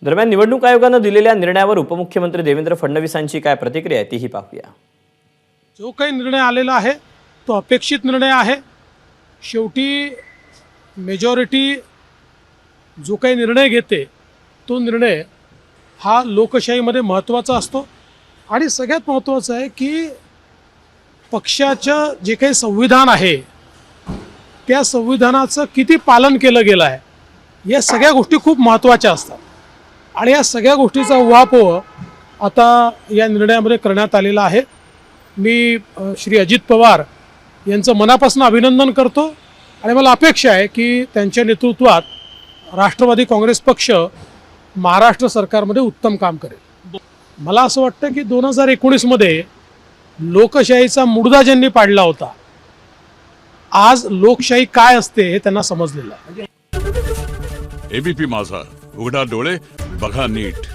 दरम्यान निवडणूक आयोगानं दिलेल्या निर्णयावर उपमुख्यमंत्री देवेंद्र फडणवीसांची काय प्रतिक्रिया आहे तीही पाहूया। जो काही निर्णय आलेला आहे तो अपेक्षित निर्णय आहे। शेवटी मेजॉरिटी जो काही निर्णय घेते तो निर्णय हा लोकशाहीमध्ये महत्त्वाचा असतो आणि सगळ्यात महत्त्वाचं आहे की पक्षाचं जे काही संविधान आहे त्या संविधानाचं किती पालन केलं गेलं आहे या सगळ्या गोष्टी खूप महत्त्वाच्या असतात आणि या सगळ्या गोष्टीचा उहापोह आता या निर्णयामध्ये करण्यात आलेला आहे। मी श्री अजित पवार यांचं मनापासून अभिनंदन करतो आणि मला अपेक्षा आहे की त्यांच्या नेतृत्वात राष्ट्रवादी काँग्रेस पक्ष महाराष्ट्र सरकारमध्ये उत्तम काम करेल। मला असं वाटतं की 2019 मध्ये लोकशाहीचा मुडदा ज्यांनी पाडला होता आज लोकशाही काय असते हे त्यांना समजलेलं आहे। एबीपी माझा, उघडा डोळे बघा नीट।